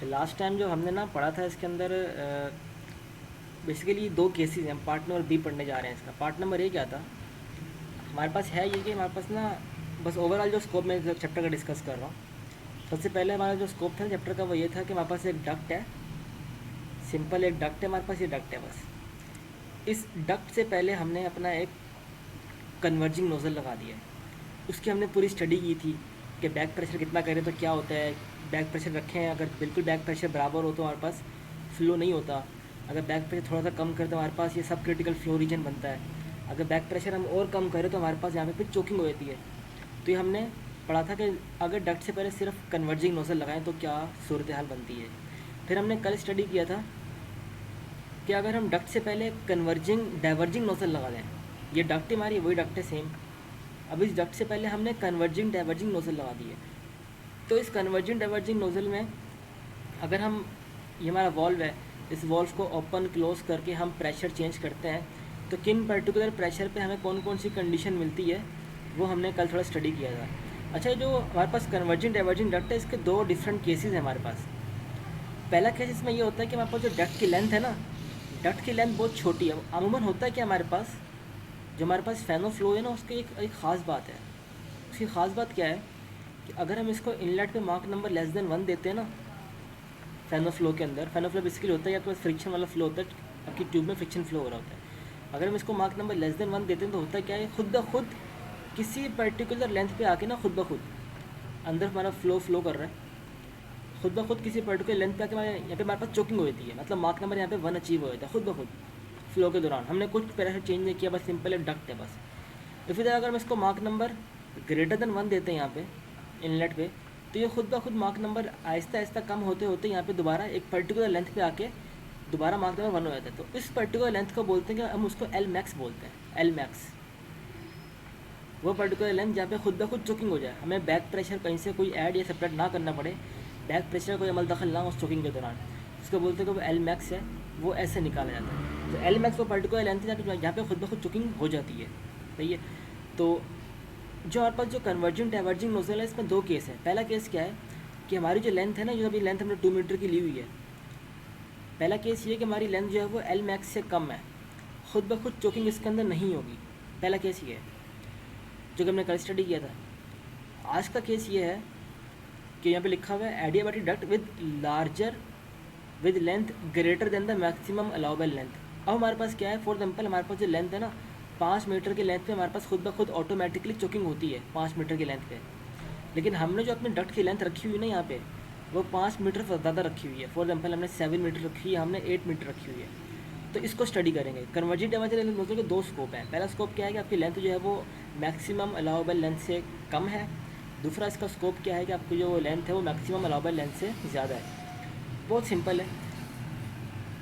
Last time जो हमने ना पढ़ा था इसके अंदर बेसिकली दो केसेस हैं। पार्ट नंबर बी पढ़ने जा रहे हैं। इसका पार्ट नंबर ए क्या था, हमारे पास है ये कि हमारे पास ना बस ओवरऑल जो स्कोप में चैप्टर का डिस्कस कर रहा हूँ। सबसे पहले हमारा जो स्कोप था चैप्टर का वो ये था कि हमारे पास एक डक्ट है, सिंपल एक डक्ट है हमारे पास, ये डक्ट है बस। इस डक्ट से पहले हमने अपना एक कन्वर्जिंग नोज़ल लगा दिया है। उसकी हमने पूरी स्टडी की थी कि बैक प्रेशर कितना करें तो क्या होता है। बैक प्रेशर रखें, अगर बिल्कुल बैक प्रेशर बराबर हो तो हमारे पास फ्लो नहीं होता। अगर बैक प्रेशर थोड़ा सा कम करें तो हमारे पास ये सब क्रिटिकल फ्लो रीजन बनता है। अगर बैक प्रेशर हम और कम करें तो हमारे पास यहाँ पे फिर चोकिंग हो जाती है। तो ये हमने पढ़ा था कि अगर डक्ट से पहले सिर्फ कन्वर्जिंग नोज़ल लगाएं तो क्या सूरत हाल बनती है। फिर हमने कल स्टडी किया था कि अगर हम डक्ट से पहले कन्वर्जिंग डाइवर्जिंग नोज़ल लगा दें, ये डक्ट हमारी वही डक्ट है सेम। अब इस डक्ट से पहले हमने कन्वर्जिंग डाइवर्जिंग नोज़ल लगा दी है। तो इस कन्वर्जिंग डाइवर्जिंग नोज़ल में अगर हम, ये हमारा वॉल्व है, इस वॉल्व को ओपन क्लोज करके हम प्रेशर चेंज करते हैं तो किन पर्टिकुलर प्रेशर पे हमें कौन कौन सी कंडीशन मिलती है वो हमने कल थोड़ा स्टडी किया था। अच्छा, ये जो हमारे पास कन्वर्जिंग डाइवर्जिंग डक्ट है इसके दो डिफरेंट केसेस हैं हमारे पास। पहला केस इसमें ये होता है कि हमारे पास जो डक्ट की लेंथ है ना, डक्ट की लेंथ बहुत छोटी है। अमूमन होता है कि हमारे पास जो हमारे पास फैनो फ्लो है ना, उसकी एक ख़ास बात है। उसकी ख़ास बात क्या है कि अगर हम इसको इनलेट पे मार्क नंबर लेस देन 1 देते हैं ना, फैनो फ्लो के अंदर, फैनो फ्लो बेसिकली होता है या तो फ्रिक्शन वाला फ्लो होता है, आपकी ट्यूब में फ्रिक्शन फ्लो हो रहा होता है। अगर हम इसको मार्क नंबर लेस देन 1 देते हैं तो होता है क्या है, खुद ब खुद किसी पर्टिकुलर लेंथ पे आके ना खुद ब खुद अंदर हमारा फ्लो कर रहा है। खुद ब खुद किसी पर्टिकुलर लेंथ पे आके यहाँ पे हमारे पास चोकिंग हो जाती है, मतलब मार्क नंबर यहाँ पे 1 अचीव हो जाता है खुद ब खुद फ्लो के दौरान। हमने कुछ प्रेशर चेंज नहीं किया, बस सिंपल एक डक्ट है बस। इसी तरह अगर हम इसको मार्क नंबर ग्रेटर देन 1 देते हैं यहाँ पे इनलेट पे, तो ये खुद ब खुद मार्क नंबर आहिस्ता आहिस्ता कम होते होते यहाँ पे दोबारा एक पर्टिकुलर लेंथ पे आके दोबारा मार्क नंबर 1 हो जाता है। तो इस पर्टिकुलर लेंथ को बोलते हैं कि हम उसको एल मैक्स बोलते हैं। एल मैक्स वो पर्टिकुलर लेंथ जहाँ पे खुद ब खुद चोकिंग हो जाए, हमें बैक प्रेशर कहीं से कोई ऐड या सेपरेट ना करना पड़े, बैक प्रेशर कोई अमल दखल ना हो उस चोकिंग के दौरान, उसको बोलते हैं कि वो एल मैक्स है, वो ऐसे निकाला जाता है। तो एल मैक्स वो पर्टिकुलर लेंथ है जहाँ पे खुद ब खुद चोकिंग हो जाती है। सही है। तो जो हमारे पास जो कन्वर्जिंग डाइवर्जिंग नोजल है इसमें दो केस है। पहला केस क्या है कि हमारी जो लेंथ है ना, जो अभी लेंथ हमने 2 मीटर की ली हुई है, पहला केस ये है कि हमारी लेंथ जो है वो एल मैक्स से कम है, खुद ब खुद चोकिंग इसके अंदर नहीं होगी। पहला केस ये है जो कि हमने कल स्टडी किया था। आज का केस ये है कि यहाँ पे लिखा हुआ है adiabatic duct with larger with length greater than the maximum allowable length. अब हमारे पास क्या है, फॉर एग्जाम्पल हमारे पास जो लेंथ है ना 5 मीटर की लेंथ पे हमारे पास खुद ब खुद ऑटोमेटिकली चोकिंग होती है 5 मीटर की लेंथ पे। लेकिन हमने जो अपनी डक्ट की लेंथ रखी हुई है ना यहाँ पे, वो 5 मीटर से ज़्यादा रखी हुई है। फॉर एग्जाम्पल हमने 7 मीटर रखी है, हमने 8 मीटर रखी हुई है। तो इसको स्टडी करेंगे। कन्वर्जिंग डाइवर्जिंग नोजल के दो स्कोप हैं। पहला स्कोप क्या है कि आपकी लेंथ जो है वो मैक्सिमम अलाउबल लेंथ से कम है। दूसरा इसका स्कोप क्या है कि आपकी जो लेंथ है वो मैक्सिमम अलाउबल लेंथ से ज़्यादा है। बहुत सिंपल है।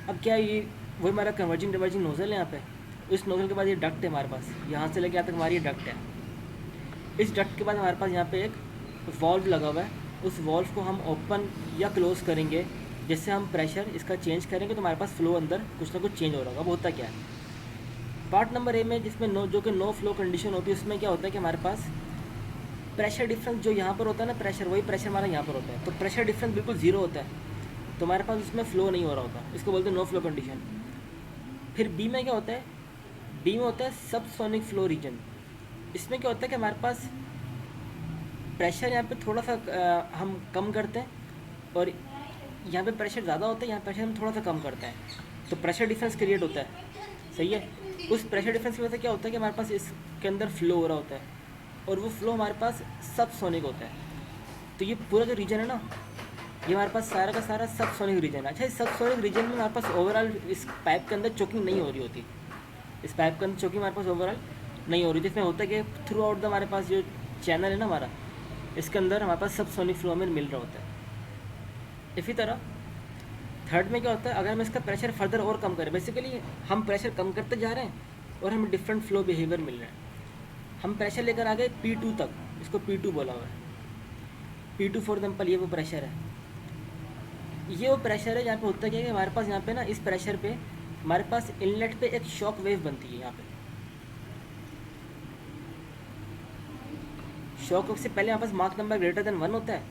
अब क्या है, ये वही हमारा कन्वर्जिंग डाइवर्जिंग नोजल है यहाँ पे। इस नोजल के बाद ये डक्ट है हमारे पास, यहाँ से लेके यहाँ तक हमारी ये डक्ट है। इस डक्ट के बाद हमारे पास यहाँ पे एक वॉल्व लगा हुआ है। उस वॉल्व को हम ओपन या क्लोज करेंगे, जिससे हम प्रेशर इसका चेंज करेंगे तो हमारे पास फ्लो अंदर कुछ ना कुछ चेंज हो रहा होगा। अब होता क्या है, पार्ट नंबर ए में जिसमें नो, जो कि नो फ्लो कंडीशन होती है, उसमें क्या होता है कि हमारे पास प्रेशर डिफरेंस जो यहाँ पर होता है ना, प्रेशर वही प्रेशर हमारा यहाँ पर होता है। तो प्रेशर डिफरेंस बिल्कुल ज़ीरो होता है, तो हमारे पास उसमें फ़्लो नहीं हो रहा होता। इसको बोलते हैं नो फ्लो कंडीशन। फिर बी में क्या होता है, बी में होता है सबसोनिक फ्लो रीजन। इसमें क्या होता है कि हमारे पास प्रेशर यहाँ पे थोड़ा सा हम कम करते हैं, और यहाँ पे प्रेशर ज़्यादा होता है, यहाँ प्रेशर हम थोड़ा सा कम करते हैं, तो प्रेशर डिफरेंस क्रिएट होता है। सही है। उस प्रेशर डिफरेंस की वजह से क्या होता है कि हमारे पास इसके अंदर फ्लो हो रहा होता है, और वो फ्लो हमारे पास सबसोनिक होता है। तो ये पूरा जो रीजन है ना, ये हमारे पास सारा का सारा सबसोनिक रीजन है। अच्छा, इस सबसोनिक रीजन में हमारे पास ओवरऑल इस पाइप के अंदर चोकिंग नहीं हो रही होती। इस पाइप के अंदर चोकिंग हमारे पास ओवरऑल नहीं हो रही, जिसमें होता है कि थ्रू आउट द हमारे पास जो चैनल है ना हमारा, इसके अंदर हमारे पास सबसोनिक फ्लो हमें मिल रहा होता है। इसी तरह थर्ड में क्या होता है, अगर हम इसका प्रेशर फर्दर और कम करें, बेसिकली हम प्रेशर कम करते जा रहे हैं और हमें डिफरेंट फ्लो बिहेवियर मिल रहे हैं। हम प्रेशर लेकर आ गए P2 तक, इसको P2 बोला हुआ है। P2 फॉर एग्जाम्पल ये वो प्रेशर है, ये वो प्रेशर है जहाँ पे होता क्या है कि हमारे पास यहाँ पे ना इस प्रेशर पे हमारे पास इनलेट पे एक शॉक वेव बनती है। यहाँ पे शॉक वेव से पहले हमारे पास मार्क नंबर ग्रेटर देन 1 होता है।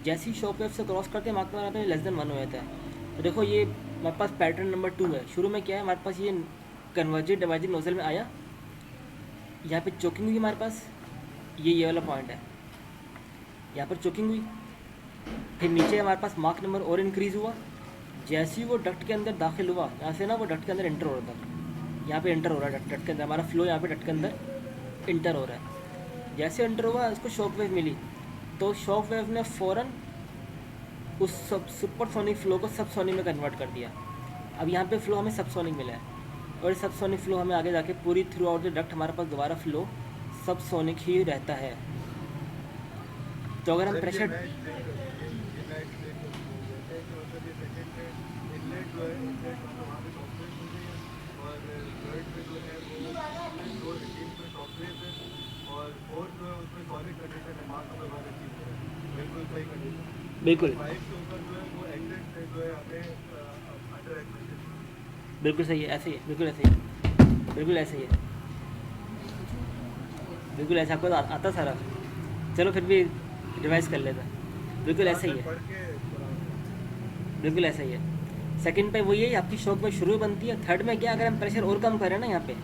जैसी शॉक वेव से क्रॉस करते हैं मार्क नंबर यहाँ पे लेस देन 1 हो जाता है। तो देखो ये हमारे पास पैटर्न नंबर 2 है। शुरू में क्या है हमारे पास, ये कन्वर्जेड डिवाइडेड नोजल में आया, यहाँ पे चोकिंग हुई हमारे पास, ये वाला पॉइंट है, यहाँ पर चोकिंग हुई। फिर नीचे हमारे पास मार्क नंबर और इंक्रीज़ हुआ। जैसे ही वो डक्ट के अंदर दाखिल हुआ, यहाँ से ना वो डक्ट के अंदर इंटर हो रहा था, यहाँ पे इंटर हो रहा है डक्ट के अंदर, हमारा फ्लो यहाँ पे डक्ट के अंदर इंटर हो रहा है। जैसे इंटर हुआ उसको शॉक वेव मिली, तो शॉक वेव ने फ़ौरन उस सुपरसोनिक फ्लो को सबसोनिक में कन्वर्ट कर दिया। अब यहाँ पे फ्लो हमें सबसोनिक मिला है, और सबसोनिक फ्लो हमें आगे जाके पूरी थ्रू आउट द डक्ट हमारे पास दोबारा फ्लो सबसोनिक ही रहता है। तो अगर हम प्रेशर बिल्कुल बिल्कुल सही है, ऐसे ही है, बिल्कुल ऐसे ही है, बिल्कुल ऐसे ही है, बिल्कुल ऐसा। आपको तो आता सारा, चलो फिर भी रिवाइज कर लेते हैं। बिल्कुल ऐसा ही है, बिल्कुल ऐसा ही है। सेकंड पे वही है, आपकी शॉक में शुरू बनती है। थर्ड में क्या, अगर हम प्रेशर और कम करें ना, यहाँ पे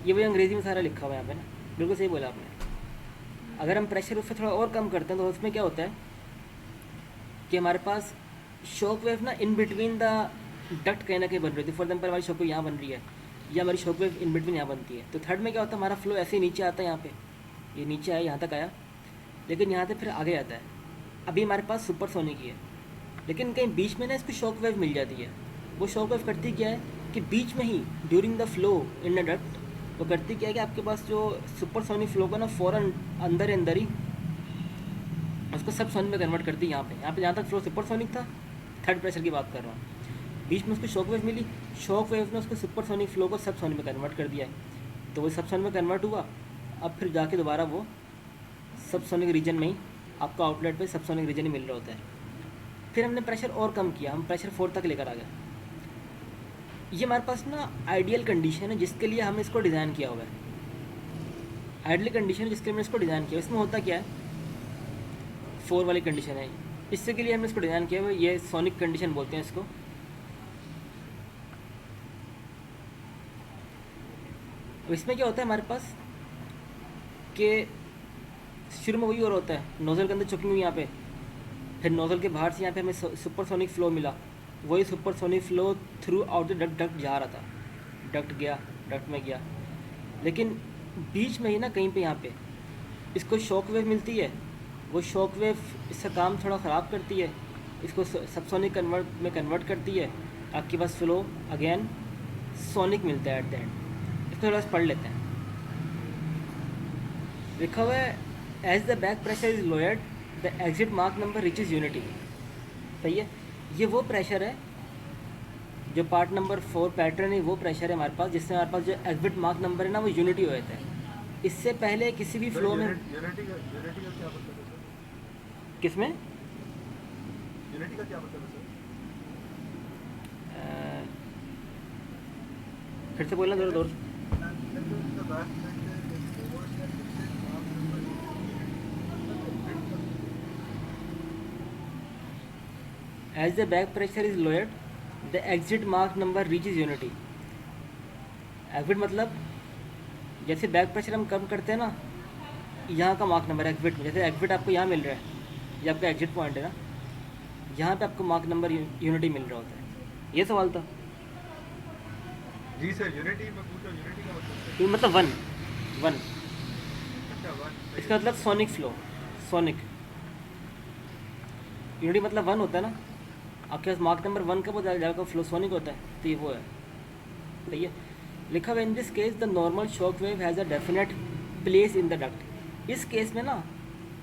ये वही अंग्रेजी में सारा लिखा हुआ है यहाँ पे ना, बिल्कुल सही बोला आपने। अगर हम प्रेशर उससे थोड़ा और कम करते हैं तो उसमें क्या होता है कि हमारे पास शॉक वेव ना इन बिटवीन द डक्ट कहीं ना कहीं बन रही थी। फॉर एग्जाम्पल हमारी शॉक वेव यहाँ बन रही है, या हमारी शॉक वेव इन बिटवीन यहाँ बनती है। तो थर्ड में क्या होता है, हमारा फ्लो ऐसे ही नीचे आता है, यहाँ पे ये नीचे आया, यहाँ तक आया, लेकिन यहाँ से फिर आगे आता है। अभी हमारे पास सुपरसोनिक ही है, लेकिन कहीं बीच में ना इसको शॉक वेव मिल जाती है। वो शॉक वेव करती क्या है कि बीच में ही during the flow in the duct वो करती क्या है कि आपके पास जो सुपरसोनिक फ्लो को ना फ़ौरन अंदर ही उसको सब सोनिक में कन्वर्ट करती है। यहाँ पे जहाँ तक फ्लो सुपरसोनिक था, थर्ड प्रेशर की बात कर रहा हूँ, बीच में उसको शॉक वेव मिली, शॉक वेव ने उसको सुपरसोनिक फ्लो को सब सोनिक में कन्वर्ट कर दिया है। तो वो सब सोनिक में कन्वर्ट हुआ, अब फिर जाके दोबारा वो सब सोनिक रीजन में ही आपको आउटलेट पे सब सोनिक रीजन ही मिल रहा होता है। फिर हमने प्रेशर और कम किया, हम प्रेशर 4 तक लेकर आ गए। ये हमारे पास ना आइडियल कंडीशन है जिसके लिए हमने इसको डिज़ाइन किया हुआ है। आइडियल कंडीशन है जिसके लिए हमने इसको डिज़ाइन किया। इसमें होता क्या है, 4 वाली कंडीशन है, इससे के लिए हमने इसको डिज़ाइन किया हुआ है। ये सोनिक कंडीशन बोलते हैं इसको। इसमें क्या होता है हमारे पास कि शुरू में वही और होता है, नोज़ल के अंदर चुकिंग हुई यहाँ पे, फिर नोज़ल के बाहर से यहाँ पे हमें सुपरसोनिक फ्लो मिला। वही supersonic flow through out the duct जा रहा था, डक्ट गया, डक्ट में गया, लेकिन बीच में ही ना कहीं पे यहाँ पे इसको शॉक वेव मिलती है। वो शॉक वेव इसका काम थोड़ा ख़राब करती है, इसको सबसोनिक में कन्वर्ट करती है। आपके पास फ्लो अगेन सोनिक मिलता है एट द एंड। इसको थोड़ा सा पढ़ लेते हैं। लिखा हुआ है as the back pressure is lowered the exit मार्क नंबर रीचेज यूनिटी। सही है, ये वो प्रेशर है जो पार्ट नंबर 4 पैटर्न है, वो प्रेशर है हमारे पास जिससे हमारे पास जो एग्जिट मार्क नंबर है ना वो यूनिटी हो जाता है। इससे पहले किसी भी फ्लो में यूनिटी का क्या मतलब है सर? किसमें यूनिटी का क्या मतलब है सर? फिर से बोलना ज़रा दूर। As the back pressure is lowered the exit मार्क नंबर रीचेज यूनिटी। एग्जिट मतलब जैसे बैक प्रेशर हम कम करते हैं ना, यहाँ का मार्क नंबर एग्जिट में, जैसे एग्जिट आपको यहाँ मिल रहा है, ये आपका एग्जिट पॉइंट है ना, यहाँ पे आपको मार्क नंबर यूनिटी मिल रहा होता है। ये सवाल था जी सर, यूनिटी में पूछो, यूनिटी का मतलब ये मतलब 1 अच्छा 1। इसका मतलब सोनिक फ्लो, सोनिक यूनिटी मतलब 1 होता है ना। आपके पास मार्क नंबर 1 का वो जाकर फ्लो सोनिक होता है, तो ये वो है। सही है, लिखा हुआ in this case the normal shock wave has a definite place in the duct. इस केस में ना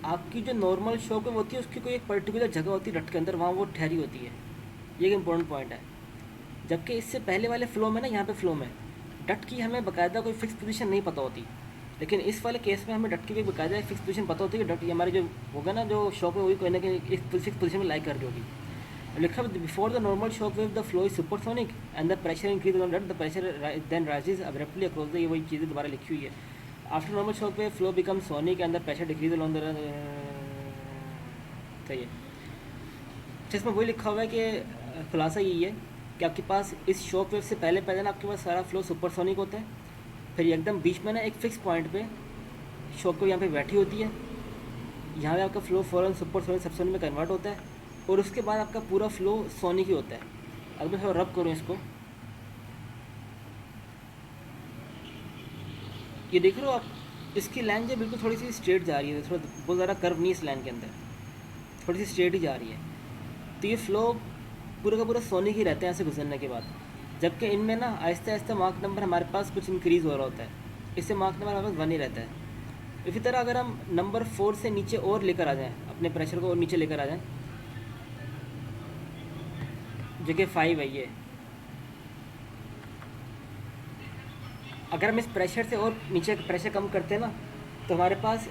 आपकी जो नॉर्मल शॉक वेव होती है उसकी कोई एक पर्टिकुलर जगह होती है डक्ट के अंदर, वहाँ वो ठहरी होती है। ये एक इंपॉर्टेंट पॉइंट है। जबकि इससे पहले वाले फ्लो में ना, यहाँ पे फ्लो में डक्ट की हमें बाकायदा कोई फिक्स पोजीशन नहीं पता होती, लेकिन इस वाले केस में हमें डक्ट की भी बाकायदा एक फिक्स पोजीशन पता होती है कि डक्ट हमारी जो होगा ना, जो शॉक वेव वही कोई ना कोई एक फिक्स पोजीशन में लाई कर रही होगी। लिखा before the normal shock wave the flow is supersonic and the pressure increase on duct the pressure then rises abruptly across the, ये वही चीज़ें दोबारा लिखी हुई है। After normal shock wave flow become sonic and the pressure decrease on the सही है। अच्छा, इसमें वही लिखा हुआ है कि खुलासा यही है कि आपके पास इस शॉक वेव से पहले पहले ना आपके पास सारा फ्लो सुपरसोनिक होता है, फिर एकदम बीच में ना एक फ़िक्स पॉइंट पे शॉक वेव यहाँ पे बैठी होती है, यहाँ पे आपका फ्लो फ़ौरन सुपरसोनिक सबसोनिक में कन्वर्ट होता है, और उसके बाद आपका पूरा फ्लो सोनिक ही होता है। अगर मैं थोड़ा रब करूँ इसको, ये देख रहे हो आप, इसकी लाइन जो बिल्कुल थोड़ी सी स्ट्रेट जा रही है, थोड़ा बहुत ज़्यादा कर्व नहीं इस लाइन के अंदर, थोड़ी सी स्ट्रेट ही जा रही है। तो ये फ्लो पूरा का पूरा सोनिक ही रहता है ऐसे गुजरने के बाद, जबकि इनमें ना आहिस्ता आहिस्ता मार्क नंबर हमारे पास कुछ इंक्रीज़ हो रहा होता है, इससे मार्क नंबर हमारे पास 1 ही रहता है। इसी तरह अगर हम नंबर 4 से नीचे और लेकर आ जाएं, अपने प्रेशर को और नीचे लेकर आ जाएं, जो कि 5 है ये, अगर हम इस प्रेशर से और नीचे प्रेशर कम करते हैं ना, तो हमारे पास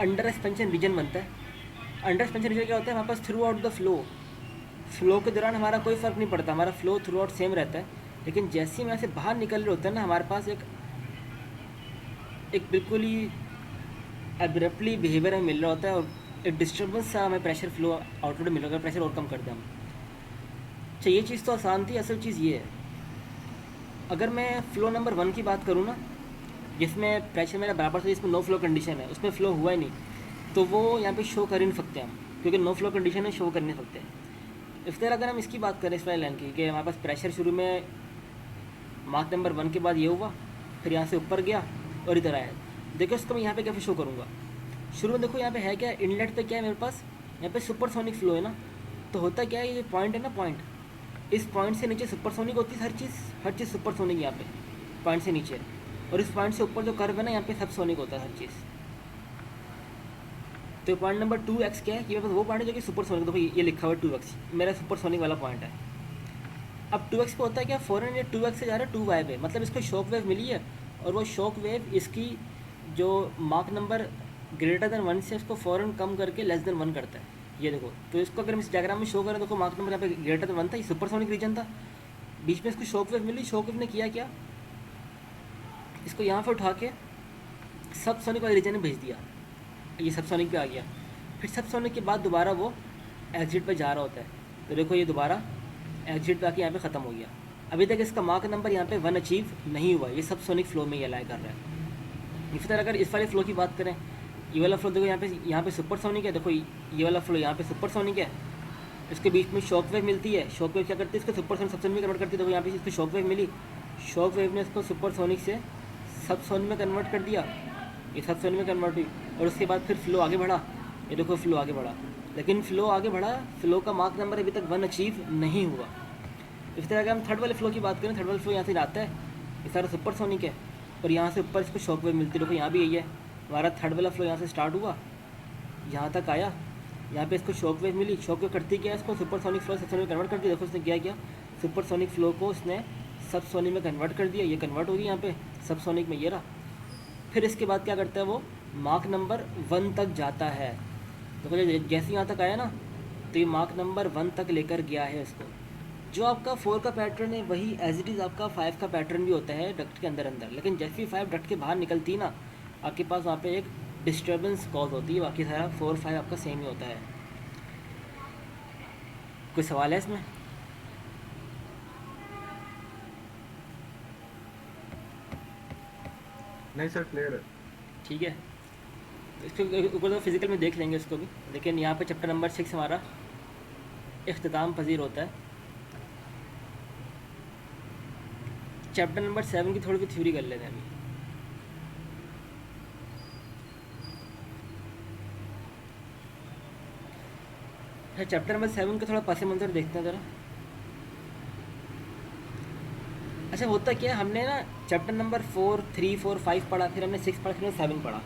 अंडर एक्सपेंशन रीजन बनता है। अंडर एक्सपेंशन रीजन क्या होता है, हमारे pass through out the flow के दौरान हमारा कोई फ़र्क नहीं पड़ता, हमारा फ्लो थ्रू आउट सेम रहता है, लेकिन जैसे ही हम ऐसे बाहर निकल रहे होते हैं ना, हमारे पास एक बिल्कुल ही एब्रप्टली बिहेवियर हमें मिल रहा होता है, और एक डिस्टर्बेंस सा हमें प्रेशर फ्लो आउटवर्ड मिल रहा है, प्रेशर और कम कर दें हम। अच्छा, ये चीज़ तो आसान थी, असल चीज़ ये है, अगर मैं फ़्लो नंबर 1 की बात करूँ ना, जिसमें प्रेशर मेरा बराबर था, जिसमें नो फ्लो कंडीशन है, उसमें फ़्लो हुआ ही नहीं, तो वो यहाँ पे शो कर ही नहीं सकते हम, क्योंकि नो फ्लो कंडीशन है, शो कर नहीं सकते। इस तरह अगर हम इसकी बात करें इस वाली लाइन की, कि हमारे पास प्रेशर शुरू में मार्क नंबर 1 के बाद ये हुआ, फिर यहाँ से ऊपर गया और इधर आया, देखो इसको मैं यहाँ पे कैसे शो करूँगा। शुरू में देखो यहाँ पे है क्या, इनलेट पे क्या है मेरे पास, यहाँ पे सुपरसोनिक फ्लो है ना, तो होता क्या है, ये पॉइंट है ना, पॉइंट, इस पॉइंट से नीचे सुपरसोनिक होती है हर चीज़ सुपरसोनिक यहाँ पे पॉइंट से नीचे, और इस पॉइंट से ऊपर जो कर्व है ना, यहाँ पे सबसोनिक होता है हर चीज़। तो पॉइंट नंबर 2x क्या है, कि मेरे पास वो पॉइंट है जो कि सुपरसोनिक, देखो ये लिखा हुआ है 2x, मेरा सुपरसोनिक वाला पॉइंट है। अब 2x पे होता है क्या, फ़ौरन ये 2x से जा रहा है 2y पे, मतलब इसको शॉक वेव मिली है, और वो शॉक वेव इसकी जो मार्क नंबर ग्रेटर देन 1 से उसको फ़ौरन कम करके लेस देन 1 करता है। ये देखो, तो इसको अगर हम इस डायग्राम में शो करें, देखो मार्क नंबर यहाँ पे ग्रेटर देन 1 था, ये सुपरसोनिक रीजन था, बीच में इसको शॉक वेव मिली, शॉक वेव ने किया क्या, इसको यहाँ पर उठा के सबसोनिक वाले रीजन में भेज दिया, ये सबसोनिक पे आ गया, फिर सबसोनिक के बाद दोबारा वो एग्जिट पे जा रहा होता है, तो देखो ये दोबारा एग्जिट पे आके यहाँ पे ख़त्म हो गया। अभी तक इसका मार्क नंबर यहाँ पे 1 अचीव नहीं हुआ, ये सबसोनिक फ्लो में ये अलाइ कर रहा है। इसी तरह अगर इस वाले फ्लो की बात करें, ये वाला फ्लो देखो यहाँ पे सुपरसोनिक है, देखो ये वाला फ्लो यहाँ पे सुपरसोनिक है, इसके बीच में शॉक वेव मिलती है, शॉक वेव क्या करती है, इसको सुपरसोनिक सबसोनिक में कन्वर्ट करती है, देखो यहाँ पे इसको शॉक वेव मिली, शॉक वेव ने इसको सुपरसोनिक से सबसोनिक में कन्वर्ट कर दिया, ये सबसोनिक में कन्वर्ट हुई, और उसके बाद फिर फ्लो आगे बढ़ा, ये देखो फ्लो आगे बढ़ा, लेकिन फ्लो आगे बढ़ा, फ्लो का मार्क नंबर अभी तक 1 अचीव नहीं हुआ। इस तरह अगर हम थर्ड वाले फ्लो की बात करें, थर्ड वाले फ्लो यहाँ से आता है, ये सारा सुपरसोनिक है, और यहाँ से ऊपर इसको शॉक वेव मिलती है, देखो यहाँ भी यही है, हमारा थर्ड वाला फ्लो यहाँ से स्टार्ट हुआ, यहाँ तक आया, यहाँ पे इसको शॉक वेव मिली, शॉक वेव करती क्या है, इसको सुपरसोनिक फ्लो सबसोनिक में कन्वर्ट कर दिया, देखो उसने क्या किया, सुपरसोनिक फ्लो को उसने सबसोनिक में कन्वर्ट कर दिया, ये कन्वर्ट हो गई यहाँ पे सबसोनिक में, ये रहा। फिर इसके बाद क्या करता है, वो मार्क नंबर 1 तक जाता है, तो जैसे यहाँ तक आया ना, तो ये मार्क नंबर 1 तक लेकर गया है इसको। जो आपका 4 का पैटर्न है वही एज इट इज़ आपका 5 का पैटर्न भी होता है डक्ट के अंदर अंदर, लेकिन जैसे ही 5 डक्ट के बाहर निकलती है ना, आपके पास वहाँ पे एक डिस्टर्बेंस कॉज होती है, बाकी सारा 4 5 आपका सेम ही होता है। कोई सवाल है इसमें? नहीं सर, क्लियर है। ठीक है, इसको ऊपर तो फिजिकल में देख लेंगे इसको भी, लेकिन यहाँ पे चैप्टर नंबर 6 हमारा इख्तिताम पजीर होता है। चैप्टर नंबर 7 की थोड़ी भी थ्योरी कर लेते हैं अभी। चैप्टर नंबर 7 का थोड़ा पस मंज़र देखते हैं ज़रा। अच्छा, होता क्या है, हमने ना चैप्टर नंबर 4 3 4 5 पढ़ा, फिर हमने 6 पढ़ा, फिर हमने 7 पढ़ा।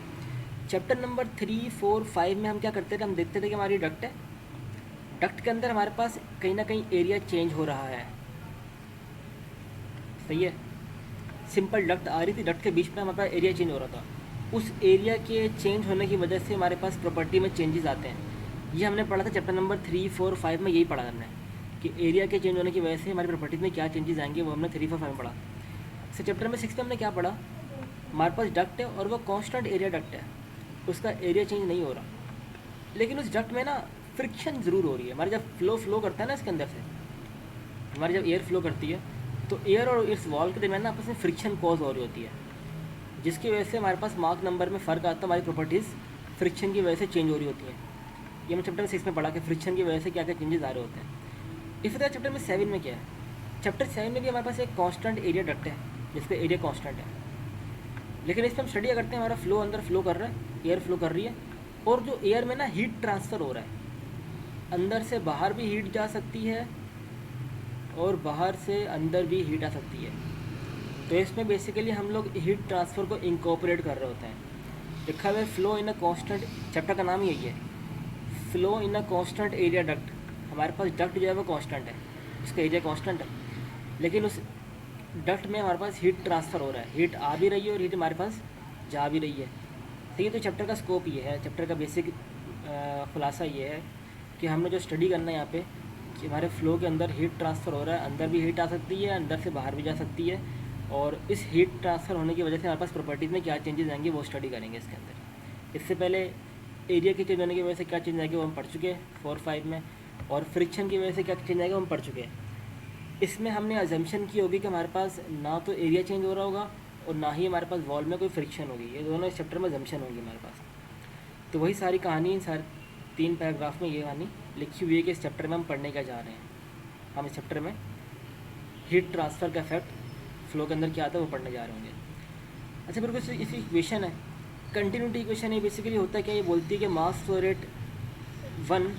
चैप्टर नंबर 3 4 5 में हम क्या करते थे, हम देखते थे कि हमारी डक्ट है, डक्ट के अंदर हमारे पास कहीं ना कहीं एरिया चेंज हो रहा है, सही है, सिंपल डक्ट आ रही थी, डक्ट के बीच में हमारे पास एरिया चेंज हो रहा था, उस एरिया के चेंज होने की वजह से हमारे पास प्रॉपर्टी में चेंजेस आते हैं। ये हमने पढ़ा था चैप्टर नंबर 3 4 5 में, यही पढ़ा हमने कि एरिया के चेंज होने की वजह से हमारी प्रॉपर्टीज में क्या चेंजेस आएंगे, वो हमने 3 4 5 में पढ़ा। तो चैप्टर नंबर 6 में हमने क्या पढ़ा, हमारे पास डक्ट है और वो कांस्टेंट एरिया डक्ट है, उसका एरिया चेंज नहीं हो रहा, लेकिन उस डक्ट में ना फ्रिक्शन ज़रूर हो रही है। हमारी जब फ्लो करता है ना इसके अंदर से, हमारी जब एयर फ्लो करती है तो एयर और इस वॉल के दरमियान ना आपस में फ्रिक्शन कॉज हो रही होती है, जिसकी वजह से हमारे पास मार्क नंबर में फ़र्क आता है। हमारी प्रॉपर्टीज़ फ्रिक्शन की वजह से चेंज हो रही होती हैं। ये मैं चैप्टर 6 में पढ़ा कि फ्रिक्शन की वजह से क्या क्या चेंजेस आ रहे होते हैं। इसी तरह चैप्टर में 7 में क्या है, चैप्टर 7 में भी हमारे पास एक कांस्टेंट एरिया डक्ट है जिसका एरिया कांस्टेंट है, लेकिन इस पर हम स्टडी करते हैं हमारा फ्लो अंदर फ्लो कर रहा है, एयर फ्लो कर रही है, और जो एयर में ना हीट ट्रांसफ़र हो रहा है, अंदर से बाहर भी हीट जा सकती है और बाहर से अंदर भी हीट आ सकती है। तो इसमें बेसिकली हम लोग हीट ट्रांसफ़र को इंकॉर्पोरेट कर रहे होते हैं। लिखा हुआ है flow in a constant, chapter का नाम ही यही है, flow in a constant area duct. हमारे पास डक्ट जो है वो कांस्टेंट है, उसका एरिया कांस्टेंट है, लेकिन उस डक्ट में हमारे पास हीट ट्रांसफ़र हो रहा है, हीट आ भी रही है और हीट हमारे पास जा भी रही है। तो ये तो चैप्टर का स्कोप ये है, चैप्टर का बेसिक खुलासा ये है कि हमने जो स्टडी करना है यहाँ पे कि हमारे फ्लो के अंदर हीट ट्रांसफ़र हो रहा है, अंदर भी हीट आ सकती है, अंदर से बाहर भी जा सकती है, और इस हीट ट्रांसफ़र होने की वजह से हमारे पास प्रॉपर्टीज़ में क्या चेंजेस आएंगे वो स्टडी करेंगे इसके अंदर। इससे पहले एरिया के चेंज होने की वजह से क्या चेंज आएंगे वो हम पढ़ चुके हैं 4-5 में, और फ्रिक्शन की वजह से क्या चेंज आएगा वो हम पढ़ चुके हैं। इसमें हमने अजम्पशन की होगी कि हमारे पास ना तो एरिया चेंज हो रहा होगा और ना ही हमारे पास वॉल में कोई फ्रिक्शन होगी, ये दोनों इस चैप्टर में अजम्पशन होंगी हमारे पास। तो वही सारी कहानी सारे 3 पैराग्राफ में ये कहानी लिखी हुई है कि इस चैप्टर में हम पढ़ने क्या जा रहे हैं। हम इस चैप्टर में हीट ट्रांसफ़र का इफेक्ट फ्लो के अंदर क्या आता है वो पढ़ने जा रहे होंगे। अच्छा, फिर कुछ इसी इक्वेशन है, कंटिन्यूटी इक्वेशन है। बेसिकली होता है क्या, ये बोलती है कि मास फ्लो रेट 1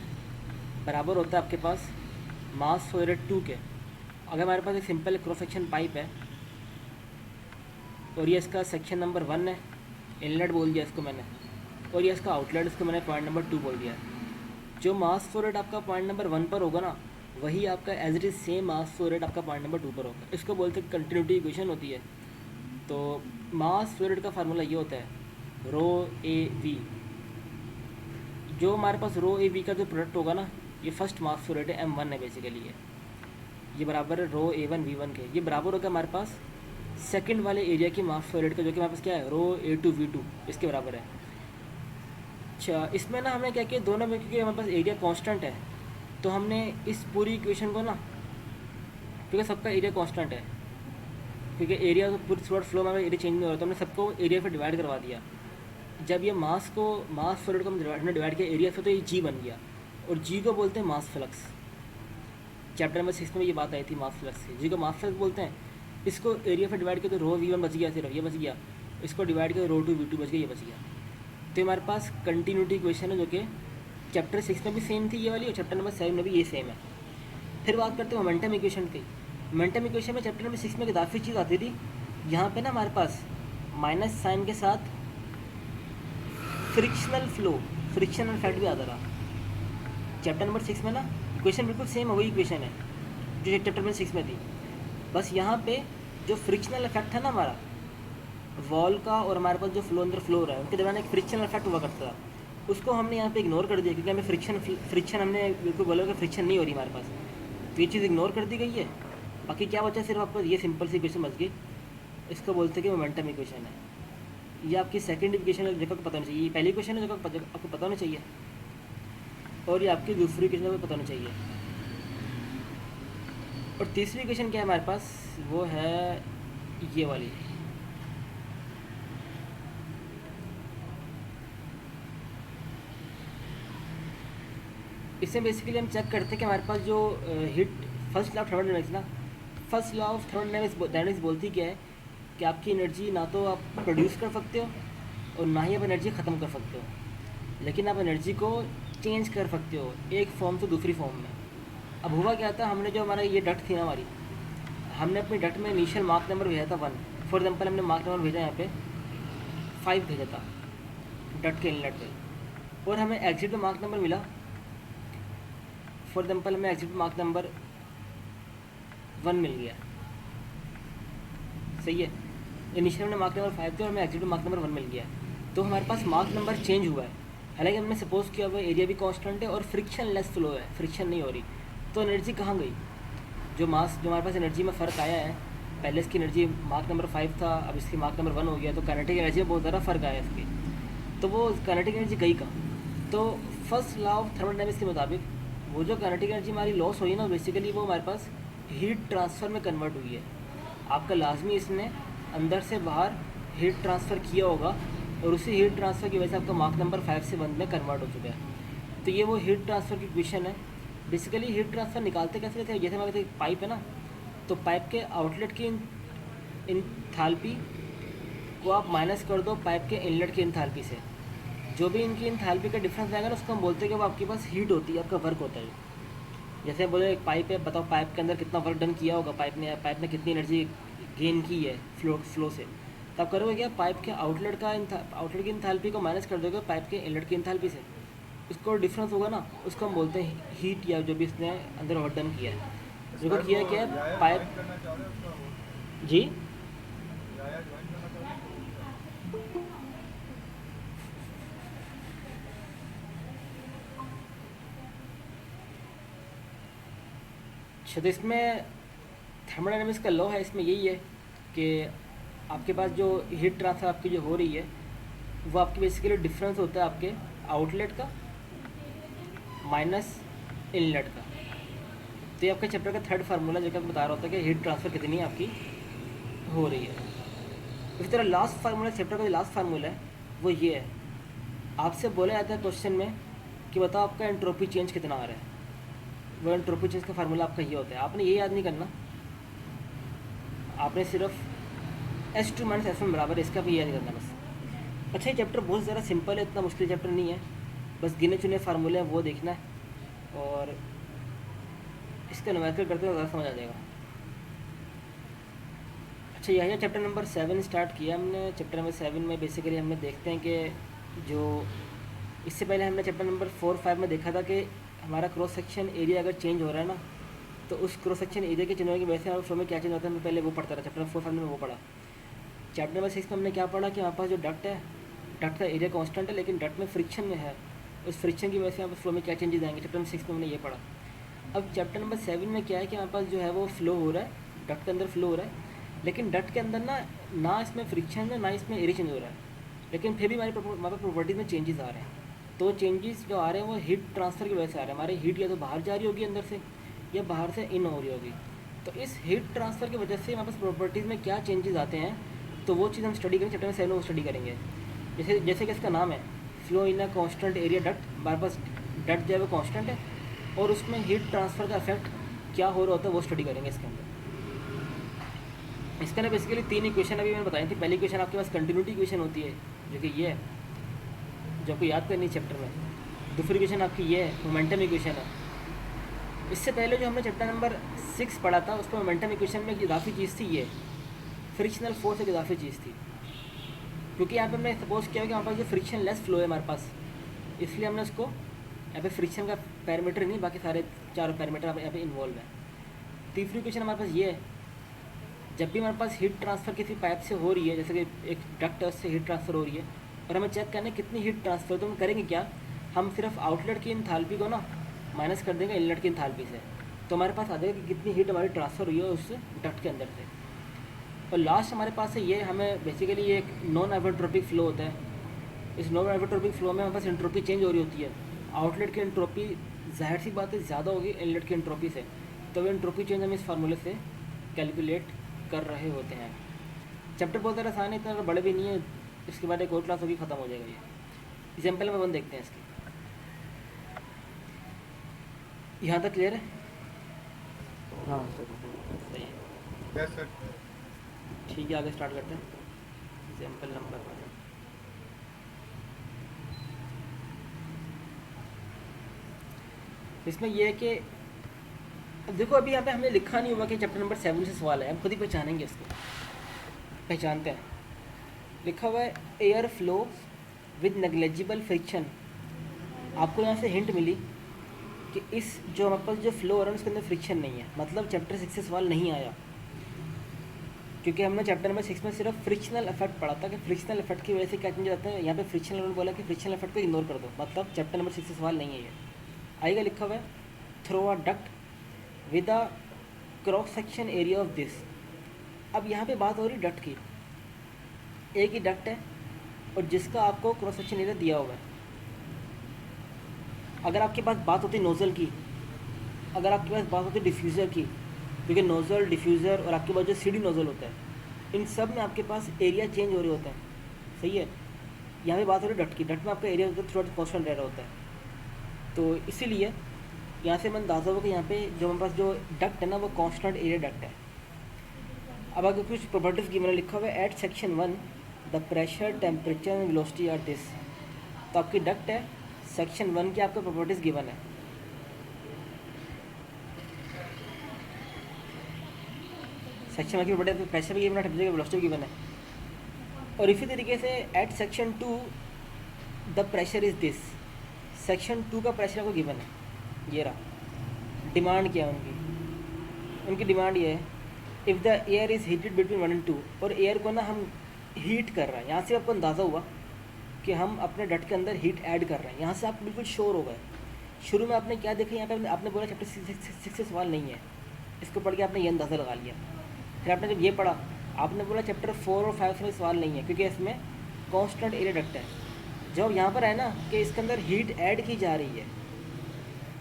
बराबर होता है आपके पास मास फ्लो रेट 2 के। अगर हमारे पास एक सिंपल क्रॉस सेक्शन पाइप है और ये इसका सेक्शन नंबर 1 है, इनलेट बोल दिया इसको मैंने, और ये इसका आउटलेट, इसको मैंने पॉइंट नंबर 2 बोल दिया। जो मास फ्लो रेट आपका पॉइंट नंबर 1 पर होगा ना, वही आपका as it is same mass flow rate आपका पॉइंट नंबर 2 पर होगा। इसको बोलते हैं कंटिन्यूटी इक्वेशन होती है। तो मास फ्लो रेट का फार्मूला ये होता है रो ए वी। जो हमारे पास रो ए वी का जो प्रोडक्ट होगा ना, ये फर्स्ट मास फ्लो रेट है M1 है बेसिकली, ये बराबर है रो A1 V1 के। ये बराबर होगा हमारे पास सेकंड वाले एरिया की मास फ्लो रेट का, जो कि हमारे पास क्या है रो A2 V2, इसके बराबर है। अच्छा, इसमें ना हमने क्या किया, दोनों में क्योंकि हमारे पास एरिया कांस्टेंट है तो हमने इस पूरी इक्वेशन को ना, क्योंकि सबका एरिया कांस्टेंट है, क्योंकि एरिया तो पूरी थ्रू फ्लो में एरिया चेंज नहीं हो रहा, तो हमने सबको एरिया पर डिवाइड करवा दिया। जब ये मास फ्लो रेट को हमने डिवाइड किया एरिया से, तो ये जी बन गया, और जी को बोलते हैं मास फ्लक्स। चैप्टर नंबर 6 में ये बात आई थी मास फ्लक्स की, जी को मास फ्लक्स बोलते हैं। इसको एरिया पर डिवाइड किया तो रो V1 बच गया, सिर्फ ये बच गया। इसको डिवाइड किया रो 2 V2 बच गया, ये बच गया। तो हमारे पास कंटिन्यूटी इक्वेशन है जो कि चैप्टर 6 में भी सेम थी ये वाली, और चैप्टर नंबर 7 में भी ये सेम है। फिर बात करते हैं मोमेंटम इक्वेशन की। मोमेंटम इक्वेशन में चैप्टर नंबर 6 में एक काफ़ी चीज़ आती थी, यहाँ पे ना हमारे पास माइनस साइन के साथ फ्रिक्शनल फ्लो, फ्रिक्शनल इफेक्ट भी आता रहा। चैप्टर नंबर 6 में ना इक्वेशन बिल्कुल सेम वही इक्वेशन है जो चैप्टर नंबर 6 में थी, बस यहाँ पे जो फ्रिक्शनल इफेक्ट है ना हमारा वॉल का, और हमारे पास जो फ्लो अंदर फ्लो हो रहा है, उनके दरमियान एक फ्रिक्शनल इफेक्ट हुआ करता था, उसको हमने यहाँ पे इग्नोर कर दिया, क्योंकि हमें फ्रिक्शन हमने बिल्कुल बोला कि फ्रिक्शन नहीं हो रही हमारे पास, तो ये चीज़ इग्नोर कर दी गई है। बाकी क्या बचा, सिर्फ आपको ये सिंपल सी इक्वेशन बच गई, इसको बोलते हैं कि मोमेंटम इक्वेशन है। ये आपकी सेकंड इक्वेशन है, जगह को पता होना चाहिए। ये पहली इक्वेशन है, जगह आपको पता होना चाहिए, और ये आपकी दूसरी इक्वेशन को पता होना चाहिए। और तीसरी इक्वेशन क्या है हमारे पास, वो है ये वाली। इससे बेसिकली हम चेक करते हैं कि हमारे पास जो heat first law of thermodynamics ना, फर्स्ट लॉ ऑफ थर्मोडायनेमिक्स बोलती क्या है कि आपकी एनर्जी ना तो आप प्रोड्यूस कर सकते हो और ना ही आप एनर्जी ख़त्म कर सकते हो, लेकिन आप एनर्जी को चेंज कर सकते हो एक फॉर्म से दूसरी फॉर्म में। अब हुआ क्या था, हमने जो हमारा ये डट थी ना हमारी, हमने अपनी डट में इनिशियल मार्क नंबर भेजा था 1। फॉर एग्जांपल हमने मार्क नंबर भेजा यहाँ पे 5 भेजा था डट के इनलेट पे, और हमें एग्जिट में मार्क नंबर मिला। फॉर एग्जांपल हमें एग्जिट में मार्क नंबर 1 मिल गया, सही है। इनिशियल में मार्क नंबर 5 थे और हमें एग्जिट में मार्क नंबर 1 मिल गया, तो हमारे पास मार्क नंबर चेंज हुआ है। हालांकि हमने सपोज किया हुआ एरिया भी कांस्टेंट है और फ्रिक्शन लेस फ्लो है, फ्रिक्शन नहीं हो रही, तो एनर्जी कहाँ गई, जो हमारे पास एनर्जी में फ़र्क आया है, पहले इसकी एनर्जी मार्क नंबर 5 था, अब इसकी मार्क नंबर 1 हो गया, तो काइनेटिक एनर्जी में बहुत ज़्यादा फ़र्क आया इसकी, तो वो काइनेटिक एनर्जी गई कहाँ। तो फर्स्ट लॉ ऑफ थर्मोडायनेमिक्स के मुताबिक वो जो काइनेटिक एनर्जी हमारी लॉस हुई ना, बेसिकली वो हमारे पास हीट ट्रांसफ़र में कन्वर्ट हुई है। आपका लाजमी इसने अंदर से बाहर हीट ट्रांसफ़र किया होगा और उसी हीट ट्रांसफ़र की वजह से आपका मार्क नंबर 5 से 1 में कन्वर्ट हो चुका है। तो ये वो हीट ट्रांसफ़र की इक्वेशन है। बेसिकली हीट ट्रांसफ़र निकालते कैसे थे, जैसे हमारे पाइप है ना, तो पाइप के आउटलेट की इंथैल्पी को आप माइनस कर दो पाइप के इनलेट की इंथैल्पी से, जो भी इनकी इंथैल्पी का डिफरेंस आएगा ना, उसको हम बोलते हैं कि वो आपके पास हीट होती है, आपका वर्क होता है। जैसे बोले एक पाइप है, बताओ पाइप के अंदर कितना वर्क डन किया होगा, पाइप ने कितनी एनर्जी गेन की है फ्लो से। तब करोगे क्या, पाइप के आउटलेट की इंथैल्पी को माइनस कर दोगे पाइप के इनलेट की इंथैल्पी से, उसको डिफरेंस होगा ना, उसको हम बोलते हैं हीट, या जो भी इसने अंदर वर्क डन किया है। जो किया है क्या है पाइप। करना चाह रहे हो उसका जी या ज्वाइन करना चाह रहे हो? अच्छा, तो इसमें थर्मोडायनेमिक्स का लॉ है, इसमें यही है कि आपके पास जो हीट ट्रांसफ़र आपकी जो हो रही है वो आपकी बेसिकली डिफरेंस होता है आपके आउटलेट का माइनस इनलेट का। तो ये आपके चैप्टर का थर्ड फार्मूला जो कि आपको बता रहा होता है कि हीट ट्रांसफ़र कितनी आपकी हो रही है। इसी तरह लास्ट फार्मूला, चैप्टर का जो लास्ट फार्मूला है वो ये है, आपसे बोला जाता है क्वेश्चन में कि बताओ आपका एंट्रोपी चेंज कितना आ रहा है। वो एंट्रोपी चेंज का फार्मूला आपका ये होता है, आपने ये याद नहीं करना, आपने सिर्फ S2 माइनस S1 बराबर इसका भी याद करना बस। अच्छा, ये चैप्टर बहुत ज़्यादा सिंपल है, इतना मुश्किल चैप्टर नहीं है, बस गिने चुने फार्मूले हैं वो देखना है और इसका न्यूमेरिकल करते हुए ज़्यादा समझ आ जाएगा। अच्छा, यह चैप्टर नंबर 7 स्टार्ट किया हमने। चैप्टर नंबर 7 में बेसिकली हमने देखते हैं कि जो इससे पहले हमने चैप्टर नंबर 4-5 में देखा था कि हमारा क्रॉस सेक्शन एरिया अगर चेंज हो रहा है ना, तो उस क्रॉस सेक्शन एरिया के चेंज होने की वजह से हमारे फ्लो में क्या चेंज होता है, मैं पहले वो पढ़ता रहा। चैप्टर 4-5 में वो पढ़ा। चैप्टर नंबर 6 में हमने क्या पढ़ा कि हमारे पास जो डक्ट है, डक्ट का एरिया कांस्टेंट है, लेकिन डक्ट में फ्रिक्शन में है, उस फ्रिक्शन की वजह से हमारे फ्लो में क्या चेंजेस आएंगे। चैप्टर नंबर 6 में हमने ये पढ़ा। अब चैप्टर नंबर 7 में क्या है कि हमारे पास जो है वो फ्लो हो रहा है, डक्ट के अंदर फ्लो हो रहा है, लेकिन डक्ट के अंदर ना इसमें फ्रिक्शन है ना इसमें एरिया चेंज हो रहा है, लेकिन फिर भी हमारे पास प्रॉपर्टीज में चेंजेस आ रहे हैं। तो चेंजेस जो आ रहे हैं वो हीट ट्रांसफ़र की वजह से आ रहे हैं। हमारी हीट या तो बाहर जा रही होगी अंदर से, या बाहर से इन हो रही होगी। तो इस हीट ट्रांसफ़र की वजह से हमारे पास प्रॉपर्टीज़ में क्या चेंजेस आते हैं, तो वो चीज़ हम स्टडी करेंगे, चैप्टर में 7 में स्टडी करेंगे। जैसे कि इसका नाम है flow in a constant area duct, हमारे पास डक्ट जो है वो कांस्टेंट है और उसमें हीट ट्रांसफ़र का इफेक्ट क्या हो रहा होता है वो स्टडी करेंगे इसके अंदर। इसके अंदर बेसिकली 3 इक्वेशन अभी मैंने बताई थी। पहली इक्वेशन आपके पास कंटिन्यूटी इक्वेशन होती है, जो कि ये है, जो आपको याद करनी है चैप्टर में। दूसरी इक्वेशन आपकी ये है, मोमेंटम इक्वेशन है। इससे पहले जो हमने चैप्टर नंबर 6 पढ़ा था, उसमें मोमेंटम इक्वेशन में एक इजाफी चीज़ थी, ये फ्रिक्शनल फोर्स एक इजाफी चीज़ थी। क्योंकि यहाँ पे हमने सपोज किया कि हमारे पास जो फ्रिक्शन लेस फ्लो है हमारे पास, इसलिए हमने उसको यहाँ पे फ्रिक्शन का पैरामीटर नहीं, बाकी सारे 4 पैरामीटर यहाँ पे इन्वॉल्व है। तीसरी इक्वेशन हमारे पास ये है, जब भी हमारे पास हीट ट्रांसफ़र किसी पाइप से हो रही है, जैसे कि एक डक्ट से हीट ट्रांसफ़र हो रही है और हमें चेक करना है कितनी हीट ट्रांसफ़र, तो हम करेंगे क्या, हम सिर्फ आउटलेट की इंथैल्पी को ना माइनस कर देंगे इनलेट की इंथैल्पी से, तो हमारे पास आ जाएगा कि कितनी हीट हमारी ट्रांसफ़र हुई है उस डक्ट के अंदर से। और लास्ट हमारे पास है ये, हमें बेसिकली ये एक नॉन आइसोट्रोपिक फ्लो होता है। इस नॉन आइसोट्रोपिक फ्लो में हमारे पास एंट्रोपी चेंज हो रही होती है। आउटलेट की एंट्रोपी जाहिर सी बात है ज़्यादा होगी इनलेट की एंट्रोपी से, तो वो एंट्रोपी चेंज हम इस फार्मूले से कैलकुलेट कर रहे होते हैं। चैप्टर बहुत ज़्यादा आसान है, इतना बड़े भी नहीं है। इसके बाद एक और क्लास होगी, ख़त्म हो जाएगा ये। एग्जाम्पल में 1 देखते हैं इसकी। यहाँ तक क्लियर है? हाँ सही है, यस सर। ठीक है, आगे स्टार्ट करते हैं। Example number 1। इसमें यह है कि अब देखो, अभी यहाँ पे हमने लिखा नहीं हुआ कि चैप्टर नंबर 7 से सवाल है, हम खुद ही पहचानेंगे इसको। पहचानते हैं, लिखा हुआ है air flow with negligible friction. आपको यहाँ से हिंट मिली कि इस जो हमारे पास जो फ्लो हो रहा है उसके अंदर फ्रिक्शन नहीं है, मतलब चैप्टर 6 से सवाल नहीं आया। क्योंकि हमने चैप्टर नंबर 6 में सिर्फ फ्रिक्शनल इफेक्ट पढ़ा था कि फ्रिक्शनल इफेक्ट की वजह से क्या चेंज आता है। यहाँ पे फ्रिक्शनल उन्होंने बोला कि फ्रिक्शनल इफेक्ट को इग्नोर कर दो, मतलब चैप्टर नंबर 6 से सवाल नहीं है ये। आएगा, लिखा हुआ है through a duct with a cross section area of this. अब यहाँ पे बात हो रही डक्ट की, एक ही डक्ट है और जिसका आपको क्रॉस सेक्शन एरिया दिया हुआ है। अगर आपके पास बात होती नोज़ल की, अगर आपके पास बात होती डिफ्यूज़र की, क्योंकि नोज़ल, डिफ्यूज़र और आपके पास जो सीडी नोज़ल होता है, इन सब में आपके पास एरिया चेंज हो रहे होते हैं, सही है। यहाँ पे बात हो रही है डट की, डट में आपका एरिया थोड़ा कॉन्स्टेंट रह रहा होता है। तो इसीलिए यहाँ से मैं अंदाज़ा हुआ कि यहाँ पे जो हमारे पास जो डक्ट है ना वो कांस्टेंट एरिया डक्ट है। अब अगर कुछ प्रॉपर्टीज़ की मैंने लिखा हुआ है at section 1 the pressure temperature and velocity are this, तो आपकी डक्ट है, सेक्शन 1 की आपको प्रॉपर्टीज़ गिवन है। सेक्शन 1 की प्रॉपर्टी प्रेशर भी गिवन है, टेम्परेचर वेलोसिटी भी गिवन है। और इसी तरीके से at section 2 the pressure is this, section 2 का प्रेशर आपको गिवन है, ये रहा। डिमांड क्या है उनकी डिमांड ये है if the air is heated between 1 and 2, और एयर को ना हम हीट कर रहे हैं। यहाँ से आपको अंदाज़ा हुआ कि हम अपने डट के अंदर हीट ऐड कर रहे हैं, यहाँ से आप बिल्कुल श्योर हो गए। शुरू में आपने क्या देखा, यहाँ पे आपने बोला चैप्टर 6 से सवाल नहीं है, इसको पढ़ के आपने ये अंदाज़ा लगा लिया। फिर आपने जब ये पढ़ा आपने बोला चैप्टर 4 और 5 में सवाल नहीं है क्योंकि इसमें कांस्टेंट एरिया डक्ट है। जब यहाँ पर है ना कि इसके अंदर हीट ऐड की जा रही है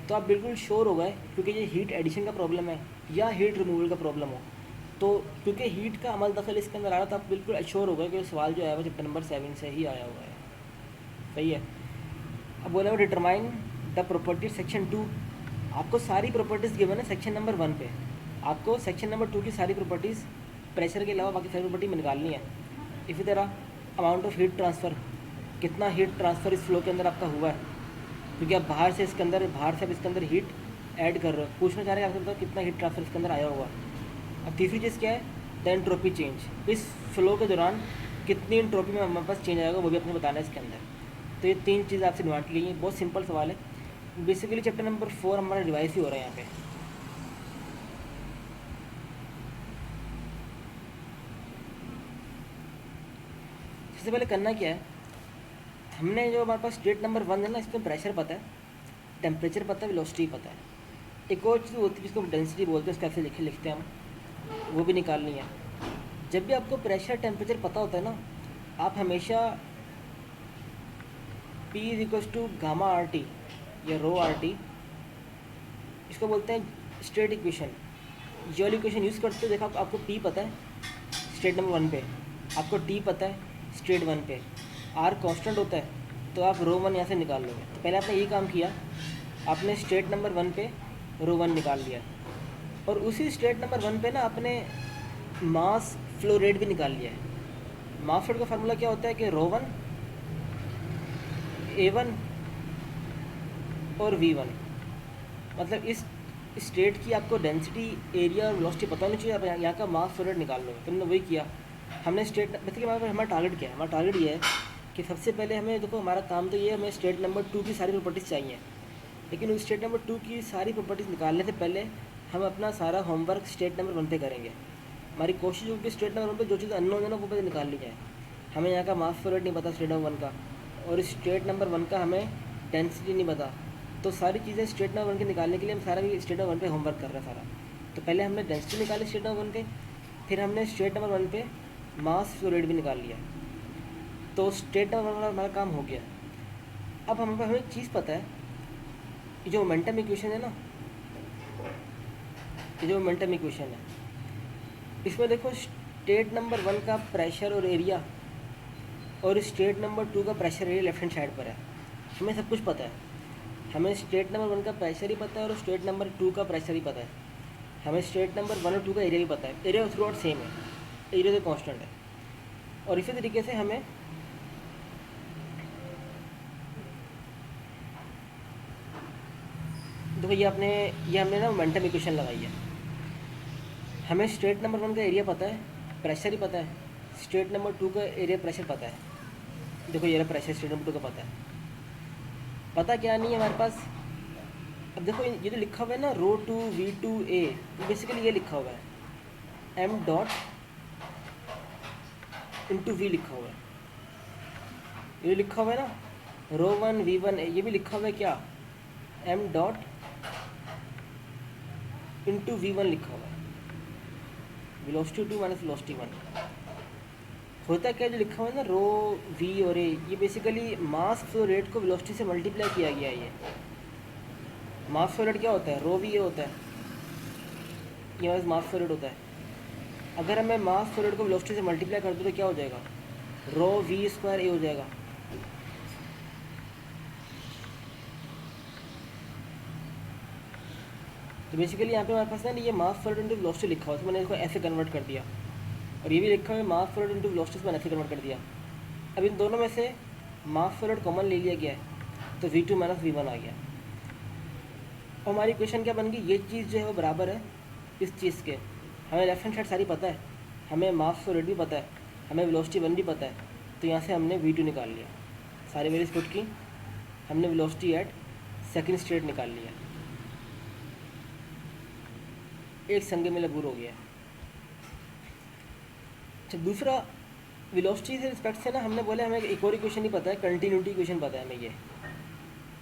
तो आप बिल्कुल श्योर हो गए, क्योंकि ये हीट एडिशन का प्रॉब्लम है या हीट रिमूवल का प्रॉब्लम हो, तो क्योंकि हीट का अमल दखल इसके अंदर आ रहा था, आप बिल्कुल एश्योर हो गए कि सवाल जो आया वो चैप्टर नंबर 7 से ही आया हुआ है, सही है। अब बोला वो डिटरमाइन द प्रॉपर्टीज सेक्शन 2, आपको सारी प्रॉपर्टीज़ गिवन है सेक्शन नंबर 1 पे, आपको सेक्शन नंबर 2 की सारी प्रॉपर्टीज़ प्रेशर के अलावा बाकी सारी प्रॉपर्टी में निकालनी है। इसी तरह अमाउंट ऑफ हीट ट्रांसफ़र, कितना हीट ट्रांसफ़र इस फ्लो के अंदर आपका हुआ है, क्योंकि आप बाहर से इसके अंदर इसके अंदर हीट ऐड कर रहे हो, पूछना चाह रहे हैं आपसे बताओ कितना हीट ट्रांसफ़र इसके अंदर आया हुआ। अब तीसरी चीज़ क्या है, द एंट्रोपी चेंज, इस फ्लो के दौरान कितनी एंट्रोपी में हमारे पास चेंज आएगा वो भी आपने बताना है इसके अंदर। तो ये 3 चीज़ आपसे डिमांड की गई है, बहुत सिंपल सवाल है। बेसिकली चैप्टर नंबर 4 हमारा रिवाइज ही हो रहा है यहाँ पे। सबसे पहले करना क्या है, हमने जो हमारे पास स्टेट नंबर 1 है ना, इसमें प्रेशर पता है, टेम्परेचर पता है, वेलोसिटी पता है। एक और चीज़ होती है जिसको डेंसिटी बोलते हैं, उसको ऐसे लिखते हैं हम, वो भी निकालनी है। जब भी आपको प्रेशर टेम्परेचर पता होता है ना, आप हमेशा P = गामा RT या रो RT, इसको बोलते हैं स्टेट इक्वेशन। ये वाली इक्वेशन यूज़ करते हो, देखो आपको P पता है स्टेट नंबर 1 पे, आपको T पता है स्टेट 1 पे, R कांस्टेंट होता है, तो आप रो 1 यहाँ से निकाल लोगे। तो पहले आपने ये काम किया, आपने स्टेट नंबर 1 पे रो 1 निकाल लिया, और उसी स्टेट नंबर 1 पे ना आपने मास फ्लो रेट भी निकाल लिया है। मास फ्लो का फार्मूला क्या होता है कि रो 1 A1 और V1, मतलब इस स्टेट की आपको डेंसिटी, एरिया और वेलोसिटी पता होनी चाहिए, आप यहाँ का मास फ्लो रेट निकाल लो। तो हमने वही किया, हमने स्टेट बेसिकली हमारा टारगेट क्या है, हमारा टारगेट ये है कि सबसे पहले हमें देखो, हमारा काम तो ये है, हमें स्टेट नंबर 2 की सारी प्रॉपर्टीज़ चाहिए, लेकिन उस स्टेट नंबर 2 की सारी प्रॉपर्टीज़ निकालने से पहले हम अपना सारा होमवर्क स्टेट नंबर 1 पे करेंगे। हमारी कोशिश होगी स्टेट नंबर 1 पे जो चीज़ अननोन है ना वो पहले निकाल ली जाए। हमें यहाँ का मास फ्लो रेट नहीं पता स्टेट नंबर 1 का, और स्टेट नंबर 1 का हमें डेंसिटी नहीं पता, तो सारी चीज़ें स्टेट नंबर 1 के निकालने के लिए हम सारा भी स्टेट नंबर 1 पे होमवर्क कर रहे हैं सारा। तो पहले हमने डेंसिटी निकाली स्टेट नंबर 1 पे, फिर हमने स्टेट नंबर 1 पे मास फ्लो रेट भी निकाल लिया, तो स्टेट नंबर 1 हमारा काम हो गया। अब हमें एक चीज़ पता है, ये जो मोमेंटम इक्वेशन है ना, ये जो मोमेंटम इक्वेशन है, इसमें देखो स्टेट नंबर 1 का प्रेशर और एरिया और स्टेट नंबर 2 का pressure area left hand side पर है। हमें सब कुछ पता है, हमें स्टेट नंबर 1 का प्रेशर ही पता है और स्टेट नंबर 2 का प्रेशर ही पता है। हमें स्टेट नंबर 1 और 2 का एरिया भी पता है, एरिया थ्रू आउट सेम है, एरिया तो कांस्टेंट है। और इसी तरीके से हमें देखो ये हमने ना मोमेंटम इक्वेशन लगाई है। हमें स्टेट नंबर 1 का एरिया पता है, प्रेशर ही पता है, स्टेट नंबर 2 का एरिया प्रेशर पता है। देखो ये प्रेशर स्टेट नंबर 2 का पता है, पता क्या नहीं है हमारे पास। अब देखो ये जो लिखा हुआ है ना रो 2 V2A, बेसिकली ये लिखा हुआ है m डॉट इंटू V लिखा हुआ है, ये लिखा हुआ है ना रो 1 V1A, ये भी लिखा हुआ है क्या m डॉट इंटू V1 लिखा हुआ है, वेलोसिटी 2 माइनस वेलोसिटी 1। होता क्या जो लिखा हुआ है ना रो V और A, ये बेसिकली मास फ्लो रेट को वेलोसिटी से मल्टीप्लाई किया गया है। मास फ्लो रेट क्या होता है, रो वी ए होता है, ये हमारे मास फ्लो रेट होता है। अगर हमें मास फ्लो रेट को वेलोसिटी से मल्टीप्लाई कर दो तो क्या हो जाएगा, रो वी स्क्वायर ए हो जाएगा। तो बेसिकली यहाँ पे हमारे पास ना ये मास फ्लो रेट इंटू वेलोसिटी लिखा हुआ है, तो मैंने इसको ऐसे कन्वर्ट कर दिया, और ये भी लिखा हुआ है मास फ्लो रेट इंटू वेलोसिटी, मैंने ऐसे कन्वर्ट कर दिया। अब इन दोनों में से मास फ्लो रेट कॉमन ले लिया गया है, तो v2 माइनस v1 आ गया। और हमारी क्वेश्चन क्या बन गई, ये चीज़ जो है वो बराबर है इस चीज़ के। हमें लेफ्ट हैंड साइड सारी पता है, हमें मास फ्लो रेट भी पता है, हमें वेलोसिटी 1 भी पता है, तो यहाँ से हमने v2 निकाल लिया, सारी वैल्यूज पुट की, हमने वेलोसिटी एट सेकंड स्टेट निकाल लिया, एक संगे में लगूर हो गया। अच्छा, दूसरा वेलोसिटी से रिस्पेक्ट से ना हमने बोले हमें एक और इक्वेशन नहीं पता है, कंटिन्यूटी इक्वेशन पता है हमें।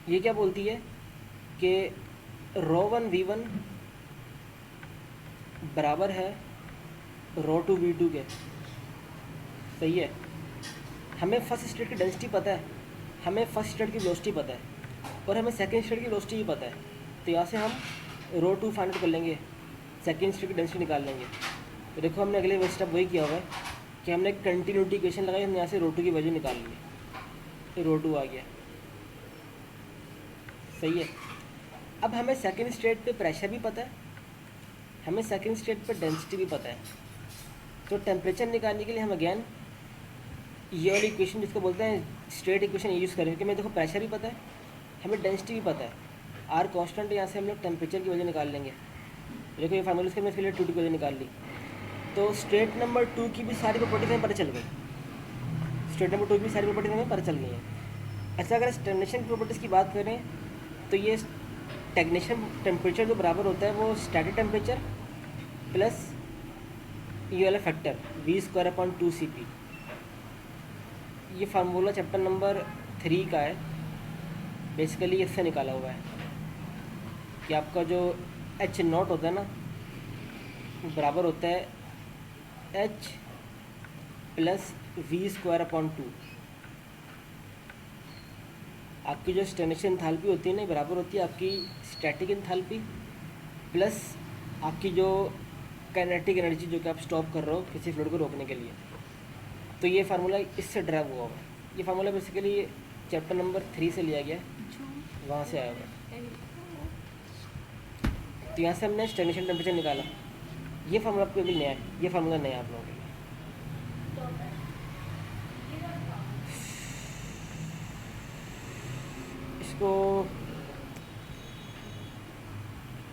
ये क्या बोलती है कि ρ1 v1 बराबर है ρ2 v2 के। सही है, हमें फर्स्ट स्टेट की डेंसिटी पता है, हमें फर्स्ट स्टेट की वेलोसिटी पता है, और हमें सेकंड स्टेट की वेलोसिटी भी पता है। तो यहाँ से हम ρ2 फाइंड आउट कर लेंगे, सेकंड स्टेट की डेंसिटी निकाल लेंगे। तो देखो हमने अगले स्टेप वही किया हुआ है कि हमने कंटिन्यूटी इक्वेशन लगाई, हमने यहाँ से ρ2 की वैल्यू निकाल ली, तो ρ2 आ गया। सही है, अब हमें सेकंड स्टेट पे प्रेशर भी पता है, हमें सेकंड स्टेट पे डेंसिटी भी पता है। तो टेम्परेचर निकालने के लिए हम अगेन ये वाली इक्वेशन जिसको बोलते हैं स्टेट इक्वेशन यूज़ करेंगे, कि हमें देखो प्रेशर भी पता है, हमें डेंसिटी भी पता है, आर कांस्टेंट, यहाँ से हम लोग टेम्परेचर की वैल्यू निकाल लेंगे। देखो ये फार्मूला इसके, मैं इसके लिए 2 की वैल्यू निकाल ली, तो स्टेट नंबर 2 की भी सारी प्रॉपर्टीज हमें पता चल गई, स्टेट नंबर 2 की भी सारी प्रॉपर्टीज हमें पता चल गई हैं। अच्छा, अगर स्टैग्नेशन की प्रॉपर्टीज़ की बात करें तो ये स्टैग्नेशन टेम्परेचर जो बराबर होता है वो स्टैटिक टेम्परेचर प्लस ये वाला फैक्टर v²/2cp। ये फार्मूला चैप्टर नंबर 3 का है, बेसिकली इससे निकाला हुआ है कि आपका जो H0 होता है ना बराबर होता है h प्लस v²/2। आपकी जो स्टैग्नेशन एंथैल्पी होती है ना बराबर होती है आपकी स्टैटिक एंथैल्पी प्लस आपकी जो काइनेटिक एनर्जी जो कि आप स्टॉप कर रहे हो किसी फ्लूइड को रोकने के लिए। तो ये फार्मूला इससे ड्राइव हुआ है, ये फार्मूला बेसिकली चैप्टर नंबर 3 से लिया गया है, वहाँ से आया हुआ है। तो यहाँ से हमने स्टैग्नेशन टेम्परेचर निकाला, ये फार्मूला आपको भी नया है, ये फार्मूला नया है आप लोगों के लिए। इसको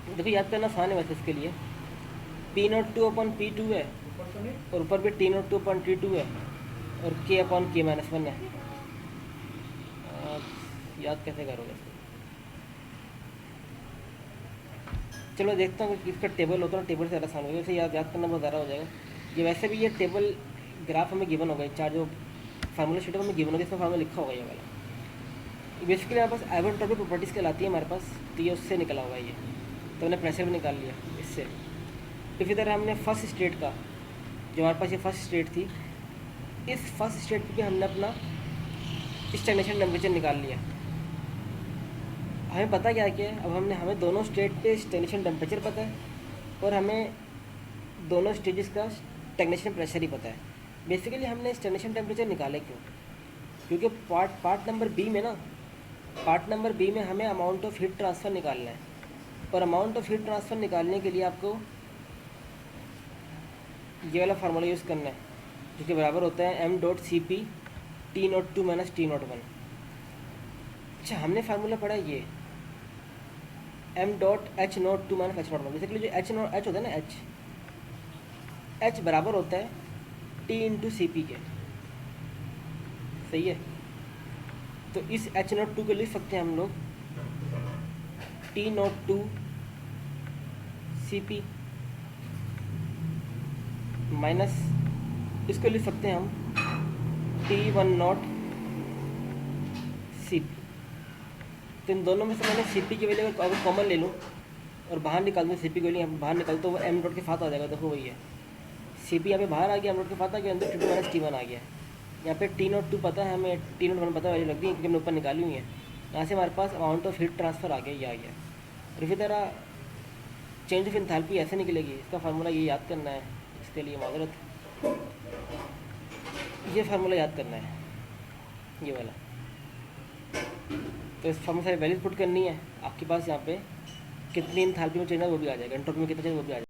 देखो याद करना आसान है वैसे, इसके लिए P02/P2 है और ऊपर भी T02/T2 है और K/K-1 है। याद कैसे करोगे इसको? चलो देखता हूँ कि इसका टेबल होता है, टेबल से ज़्यादा आसान होगा, वैसे याद करना बहुत ज़्यादा हो जाएगा। ये वैसे भी ये टेबल ग्राफ हमें गिवन होगा, चार जो फार्मूला शीट हमें गिवन होगा इसमें फार्मूला लिखा होगा ये वाला। बेसिकली हमारे पास आइसोट्रोपिक प्रॉपर्टीज़ कहलाती है हमारे पास, तो ये उससे निकला हुआ है ये। तो हमने प्रेशर भी निकाल लिया इससे। इसी तरह हमने फर्स्ट स्टेट का, जो हमारे पास ये फर्स्ट स्टेट थी, इस फर्स्ट स्टेट पे भी हमने अपना स्टैग्नेशन टेम्परेचर निकाल लिया। हमें पता क्या है, अब हमें दोनों स्टेट पे स्टैग्नेशन टेम्परेचर पता है और हमें दोनों स्टेजेस का स्टैग्नेशन प्रेशर ही पता है। बेसिकली हमने स्टैग्नेशन टेम्परेचर निकाले क्यों? क्योंकि पार्ट नंबर बी में ना, पार्ट नंबर बी में हमें अमाउंट ऑफ हीट ट्रांसफ़र निकालना है, और अमाउंट ऑफ हीट ट्रांसफ़र निकालने के लिए आपको ये वाला फार्मूला यूज़ करना है, जो कि बराबर होता है m.Cp T02 - T01। अच्छा, हमने फार्मूला पढ़ा ये m.H02 - H01। बेसिकली जो H होता है ना, H बराबर होता है T/Cp के। सही है, तो इस H02 को लिख सकते हैं हम लोग T02 Cp माइनस इसको लिख सकते हैं हम T10 Cp। तो इन दोनों में से मैंने Cp की वैल्यू अगर कॉमन ले लूँ और बाहर निकाल दूँ, Cp की वैल्यू बाहर निकाल तो वो m डॉट के साथ आ जाएगा। देखो वही है, Cp यहाँ पे बाहर आ गया, m डॉट के साथ आ गया, अंदर T2 - T1 आ गया। यहाँ पे T02 पता है हमें, T01 पता है, वैल्यू लग गई क्योंकि हमने ऊपर निकाली हुई है। यहाँ से हमारे पास अमाउंट ऑफ हीट ट्रांसफ़र आ गया, ये आ गया। और इसी तरह चेंज ऑफ इंथैल्पी ऐसे निकलेगी, इसका फार्मूला ये याद करना है, इसके लिए माजरत, ये फार्मूला याद करना है, ये वाला। तो इस फार्मूला से वैल्यूज पुट करनी है, आपके पास यहाँ पे कितनी इंथैल्पी में चेंज है वो भी आ जाएगा, एंट्रोपी में कितना चेंज वो भी आ जाएगा।